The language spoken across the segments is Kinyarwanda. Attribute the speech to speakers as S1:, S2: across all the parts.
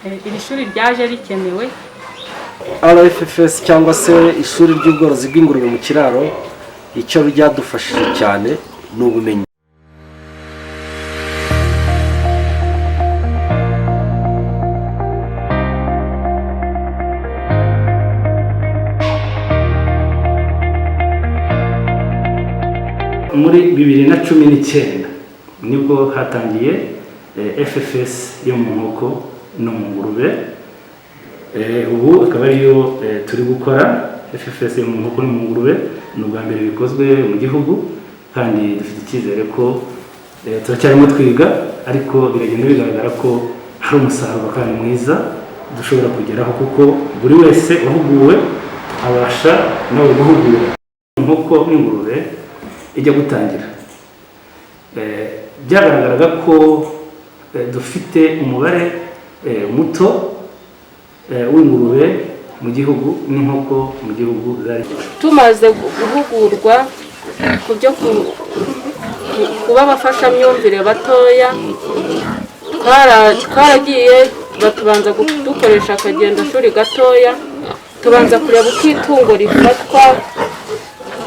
S1: iri shuri ryaje rikenewe.
S2: RFFS cyangwa se ishuri ry'ubworozi bw'ingurube mu kiraro, icyo byadufashije cyane ni ubumenyi.
S3: Muri 2019 nibwo hatangiye FFS yo mu nkoko no mu ngurube. Ubu akaba ariyo turi gukora FFS yo mu nkoko no mu ngurube. Ni ubwa mbere bikozwe mu gihugu kandi dufite icyizere ko turacyarimo twiga, ariko biragenda bigaragara ko hari umusaruro kandi mwiza dushobora kugeraho, kuko buri wese wahuguwe abasha nawe guhugura. Inkoko n'ingurube ijya gutangira byagaragaraga ko dufite umubare muto w'ingurube mu gihugu n'inkoko mu gihugu.
S1: Tumaze guhugurwa ku byo kuba abafashamyumvire batoya, twaragiye batubanza dukoresha akagendoshuri gatoya, tubanza kureba uko itungo rifatwa.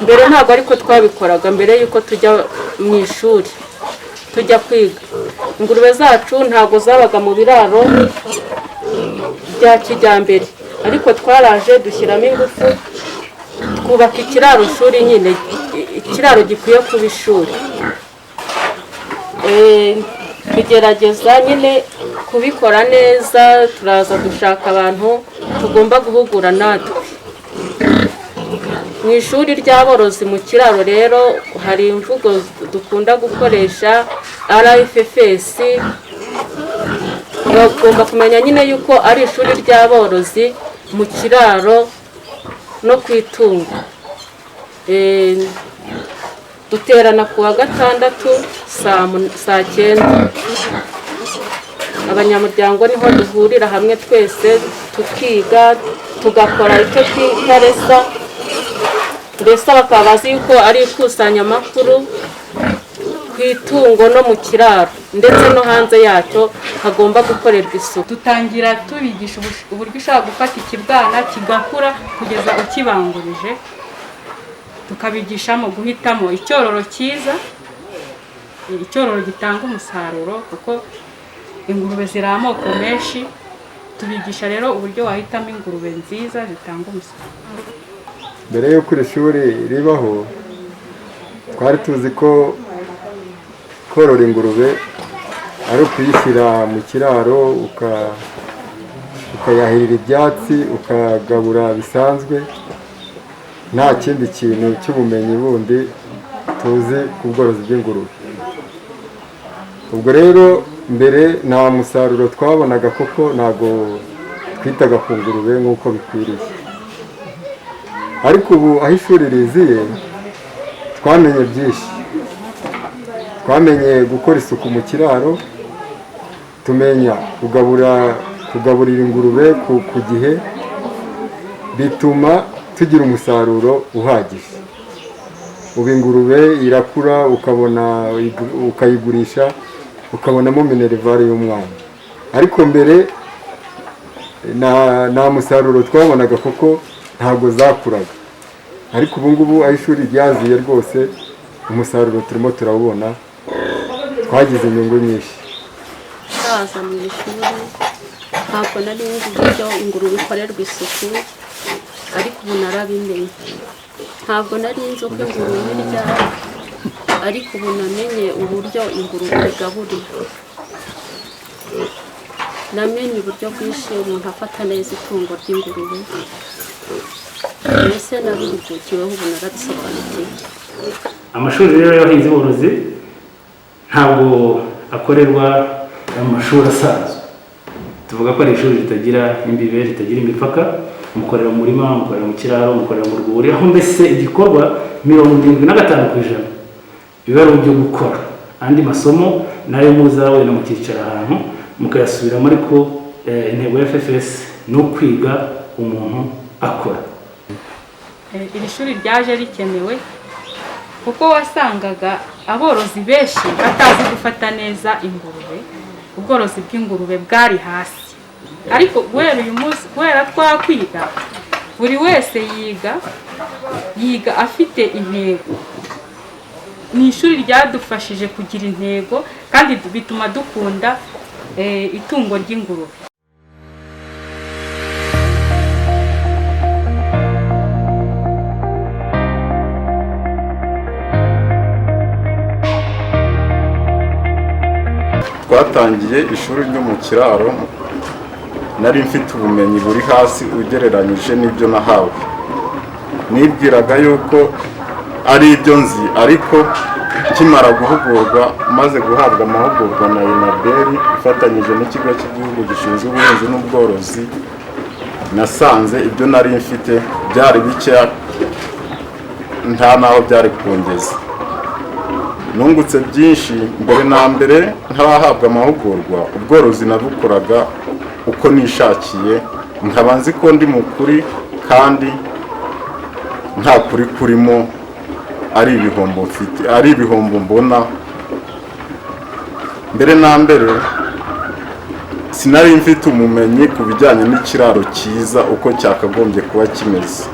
S1: Mbere ntabwo ariko twabikoraga, mbere yuko tujya mu ishuri tujya kwiga. Ingurube zacu ntabwo zabaga mu biraro bya kijyambere, ariko twaraje dushyiramo ingufu twubaka ikiraro shuri, nyine ikiraro gikwiye kuba ishuri. Tugerageza nyine kubikora neza, turaza dushaka abantu tugomba guhugura natwe. Mu ishuri ry'aborozi mu kiraro rero hari imvugo dukunda gukoresha RFFS. Bagomba kumenya nyine yuko ari ishuri ry'aborozi mu kiraro no ku itungo. Duterana ku wa gatandatu saa 9. Abanyamuryango niho duhurira hamwe twese tukiga, tugakora icyo twita resa. Mbese bakaba bazi yuko ari ikusanyamakuru ku itungo no mu kiraro, ndetse no hanze yacyo hagomba gukorerwa isuku. Dutangira tubigisha uburyo ushaka gufata ikibwana kigakura kugeza ukibangurije, tukabigishamo guhitamo icyororo cyiza, icyororo gitanga umusaruro, kuko ingurube ziri amoko menshi. Tubigisha rero uburyo wahitamo ingurube nziza zitanga umusaruro.
S4: Mbere y'uko iri shuri ribaho, twari tuzi ko korora ingurube ari ukuyishyira mu kiraro ukayahirira ibyatsi, ukagabura bisanzwe, nta kindi kintu cy'ubumenyi bundi tuzi ku bworozi bw'ingurube. Ubwo rero mbere nta musaruro twabonaga, kuko ntabwo twitaga ku ngurube nk'uko bikwiriye. Ariko ubu aho ishuri riziye twamenye byinshi. Twamenye gukora isuku mu kiraro, tumenya kugaburira ingurube ku gihe, bituma tugira umusaruro uhagije. Ubu ingurube irakura, ukayigurisha ukabonamo minerivare y'umwana. Ariko mbere nta musaruro twabonaga, kuko ntabwo zakuraga. Ariko ubu ngubu aho ishuri ryaziye rwose umusaruro turimo turawubona, twagize inyungu nyinshi.
S5: Haza mu ishuri ntabwo nari nzi uburyo ingurube ikorerwa isuku, ariko ubu narabimenye. Ntabwo nari nzi uko ingurube irya, ariko ubu namenye uburyo ingurube igaburira. Namenye uburyo bwinshi umuntu afata neza itungo ry'ingurube. Mbese nabihugukiweho, ubu narabisobanukiwe.
S3: Amashuri rero y'abahinzi borozi ntabwo akorerwa amashuri asanzwe. Tuvuga ko ari ishuri ritagira imbibe, ritagira imipaka. Mukorera mu murima, mukorera mu kiraro, mukorera mu rwuri, aho mbese igikorwa 75% biba ari uburyo gukora. Andi masomo nayo muza wenda mukicara ahantu mukayasubiramo, ariko intego ya FFS ni ukwiga umuntu akora.
S1: Iri shuri ryaje rikenewe kuko wasangaga aborozi benshi batazi gufata neza ingurube. Ubworozi bw'ingurube bwari hasi, ariko guhera uyu munsi guhera twakwiga buri wese yiga afite intego. Ni ishuri ryadufashije kugira intego kandi bituma dukunda itungo ry'ingurube.
S6: Twatangiye ishuri ryo mu kiraro nari mfite ubumenyi buri hasi ugereranyije n'ibyo nahawe. Nibwiraga yuko ari ibyo nzi, ariko kimara guhugurwa maze guhabwa amahugurwa na UNABER ifatanyije n'ikigo cy'igihugu gishinzwe ubuhinzi n'ubworozi, nasanze ibyo nari mfite byari bike nta naho byari kungeza. Nungutse byinshi. Mbere na mbere ntarahabwa amahugurwa, ubworozi nabukoraga uko nishakiye, nkaba nzi ko ndi mukuri kandi nta kuri kurimo, ari ibihombo mbona. Mbere na mbere sinari mfite umumenyi ku bijyanye n'ikiraro cyiza uko cyakagombye kuba kimeze,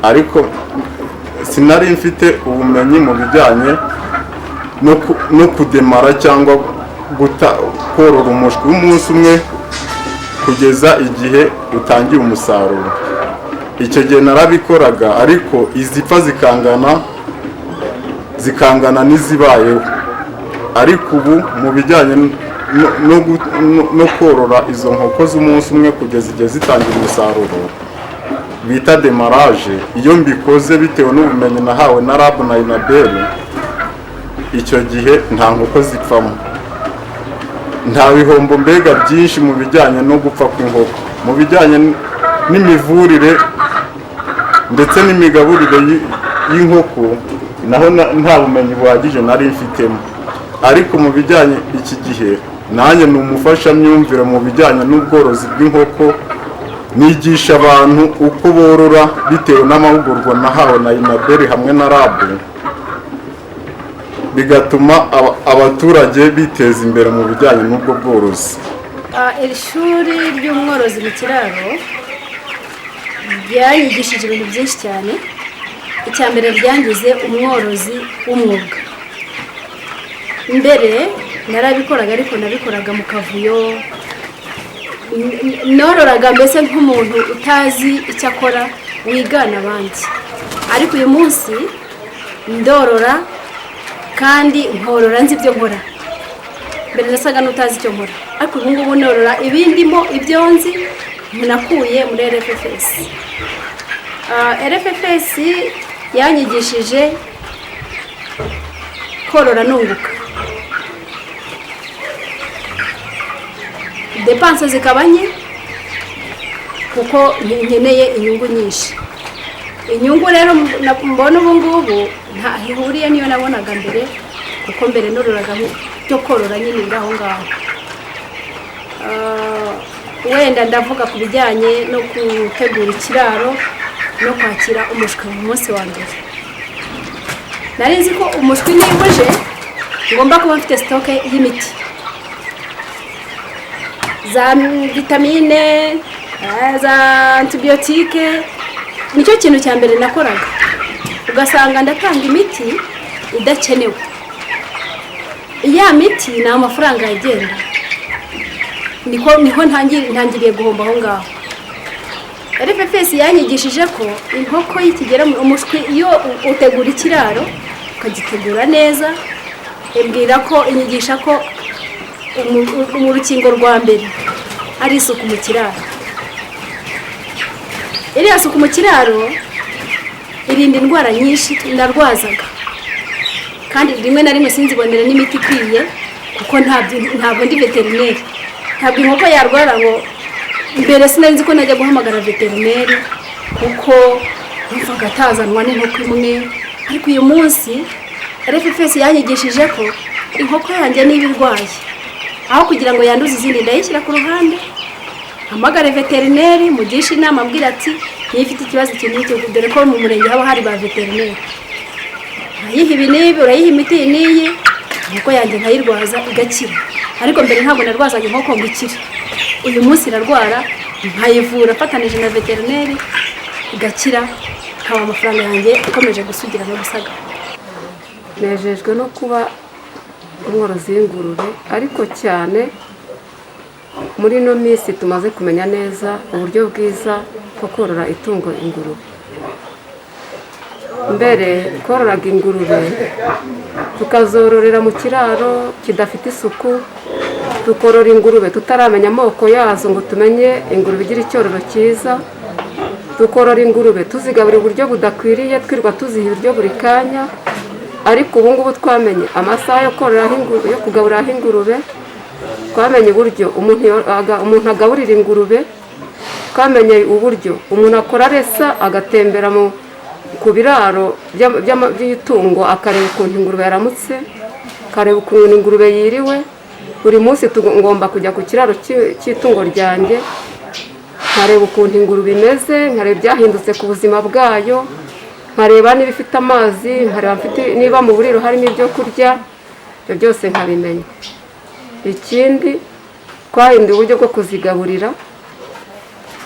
S6: ariko sinari mfite ubumenyi mu bijyanye no kudemara cyangwa korora umushwi w'umunsi umwe kugeza igihe utangiye umusaruro. Icyo gihe narabikoraga, ariko izipfa zikangana n'izibayeho. Ariko ubu mu bijyanye no korora izo nkoko z'umunsi umwe kugeza igihe zitangira umusaruro bita demarage, iyo mbikoze bitewe n'ubumenyi nahawe na RAB na UNABER, icyo gihe nta nkoko zipfamo, nta bihombo mbega byinshi mu bijyanye no gupfa kw'inkoko. Mu bijyanye n'imivurire ndetse n'imigaburire y'inkoko naho nta bumenyi buhagije nari mfitemo, ariko mu bijyanye iki gihe nanjye ni umufashamyumvire mu bijyanye n'ubworozi bw'inkoko. Nigisha abantu uko borora bitewe n'amahugurwa nahawe na UNABER hamwe na RAB, bigatuma abaturage biteza imbere mu bijyanye n'ubwo bworozi.
S7: Iri shuri ry'umworozi mu kiraro ryanyigishije ibintu byinshi cyane. Icya mbere ryangize umworozi w'umwuga. Mbere narabikoraga, ariko nabikoraga mu kavuyo, nororaga mbese nk'umuntu utazi icyo akora wigana abandi. Ariko uyu munsi ndorora kandi nkorora nzi ibyo nkora. Mbere nasaga n'utazi icyo nkora, ariko ubu ngubu norora ibindimo ibyo nzi nakuye muri RFFS. RFFS yanyigishije korora nunguka, depanse zikaba nke kuko nkeneye inyungu nyinshi. Inyungu rero mbona ubu ngubu nta ihuriye niyo nabonaga mbere, kuko mbere nororaga byo korora nyine biri aho ngaho. Wenda ndavuga ku bijyanye no gutegura ikiraro no kwakira umushwi mu munsi wa mbere. Nari nzi ko umushwi niba uje ngomba kuba mfite sitoke y'imiti, za vitamine, za antibiyotike. Nicyo kintu cya mbere nakoraga. Ugasanga ndatanga imiti idakenewe. Iya miti ni amafaranga yagenda, niho ntangiriye guhomba aho ngaho. RFFS yanyigishije ko inkoko y'ikigera umushwi iyo utegura ikiraro ukagitegura neza, imbwira ko inyigisha ko mu rukingo rwa mbere ari isuku mu kiraro. Iriya suku mu kiraro irinda indwara nyinshi narwazaga, kandi rimwe na rimwe sinzibonera n'imiti ikwiye kuko ntabwo ndi veterineri. Ntabwo inkoko yarwara ngo mbere sinari nzi ko najya guhamagara veterineri kuko numvaga atazanwa n'inkoko imwe. Ariko uyu munsi RFFS yanyigishije ko inkoko yanjye niba irwaye, aho kugira ngo yanduze izindi ndayishyira ku ruhande, hamagare veterineri mugisha inama, ambwira ati niba ifite ikibazo kinini, dore ko mu murenge haba hari ba veterineri, urayiha ibi n'ibi, urayiha imiti n'iyi, inkoko yanjye nkayirwaza igakira. Ariko mbere ntabwo narwazaga inkoko ngo ikire. uyu munsi irarwara nkayivura afatanije na veterineri igakira, nkaba amafaranga yanjye akomeje gusugira no gusaga.
S1: nejejwe no kuba umworozi w'ingurube, ariko cyane muri ino minsi tumaze kumenya neza uburyo bwiza bwo korora itungo ingurube. Mbere twororaga ingurube tukazororera mu kiraro kidafite isuku, tukorora ingurube tutaramenya amoko yazo ngo tumenye ingurube igira icyororo cyiza, tukorora ingurube tuzigaburira uburyo budakwiriye, twirwa tuziha ibiryo buri kanya. Ariko ubu ngubu twamenye amasaha yo kororeraho ingurube, yo kugaburiraho ingurube, twamenye uburyo umuntu agaburira ingurube, twamenye uburyo umuntu akora resa agatembera ku biraro by'itungo akareba ukuntu ingurube yaramutse, akareba ukuntu ingurube yiriwe. Buri munsi ngomba kujya ku kiraro cy'itungo ryanjye nkareba ukuntu ingurube imeze, nkareba ibyahindutse ku buzima bwayo, nkareba niba ifite amazi, nkareba niba mu buriro harimo ibyo kurya, ibyo byose nkabimenya. Ikindi twahinduye uburyo bwo kuzigaburira,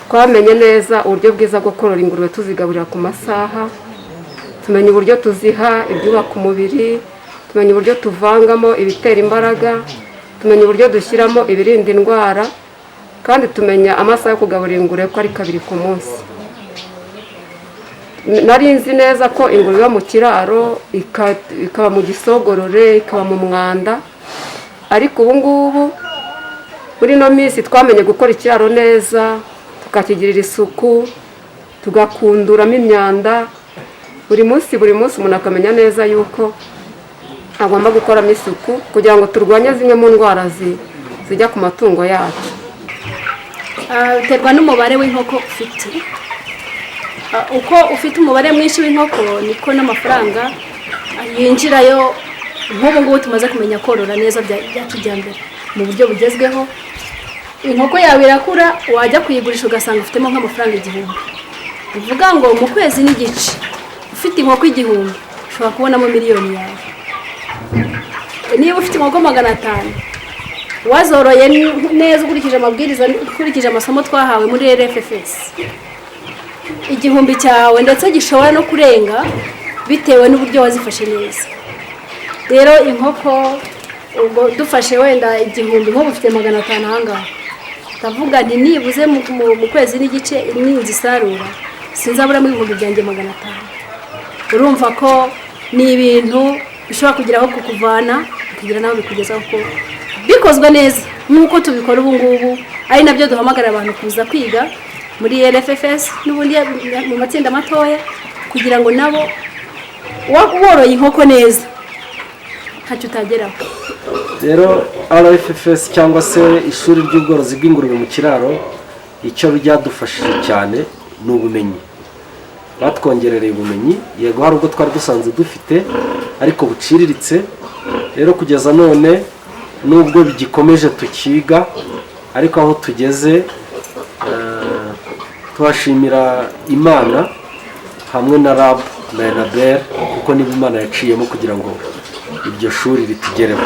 S1: twamenye neza uburyo bwiza bwo korora ingurube tuzigaburira ku masaha, tumenya uburyo tuziha ibyubaka umubiri, tumenya uburyo tuvangamo ibitera imbaraga, tumenya uburyo dushyiramo ibirinda indwara, kandi tumenya amasaha yo kugaburira ingurube ko ari 2 ku munsi. Nari nzi neza ko ingurube iba mu kiraro, ikaba mu gisogorore, ikaba mu mwanda, ariko ubu ngubu muri ino minsi twamenye gukora ikiraro neza, tukakigirira isuku, tugakunduramo imyanda. Buri munsi umuntu akamenya neza yuko agomba gukoramo isuku kugira ngo turwanye zimwe mu ndwara zijya ku matungo yacu.
S7: Biterwa n'umubare w'inkoko ufite. Uko ufite umubare mwinshi w'inkoko niko n'amafaranga yinjirayo. Nk'ubu ngubu tumaze kumenya korora neza bya kijyambere mu buryo bugezweho. Inkoko yawe irakura, wajya kuyigurisha ugasanga ufitemo nk'amafaranga 1000. Bivuga ngo mu kwezi n'igice ufite inkoko 1000 ushobora kubonamo miliyoni yawe. Niba ufite inkoko 500 wazoroye neza ukurikije amabwiriza, ukurikije amasomo twahawe muri RFFS, 1000 cyawe ndetse gishobora no kurenga bitewe n'uburyo wazifashe neza. Rero inkoko ubwo dufashe wenda 1000 nko bufite 500 ahangaha, ndavuga nti nibuze mu kwezi n'igice ninzisarura sinzaburamo ibihumbi byanjye 500. Urumva ko ni ibintu bishobora kugeraho kukuvana kugira nawe bikugezaho ko bikozwe neza nk'uko tubikora ubu ngubu. Ari nabyo duhamagara abantu kuza kwiga muri RFFS n'ubundi mu matsinda matoya, kugira ngo nabo woroye inkoko neza ntacyo utageraho.
S2: Rero RFFS cyangwa se ishuri ry'ubworozi bw'ingurube mu kiraro, icyo ryadufashije cyane ni ubumenyi. Batwongerereye ubumenyi, yego hari ubwo twari dusanzwe dufite ariko buciriritse. Rero kugeza none nubwo bigikomeje tukiga, ariko aho tugeze tuhashimira Imana hamwe na RAB na ENABER, kuko niba Imana yaciyemo kugira ngo iryo shuri ritugereho.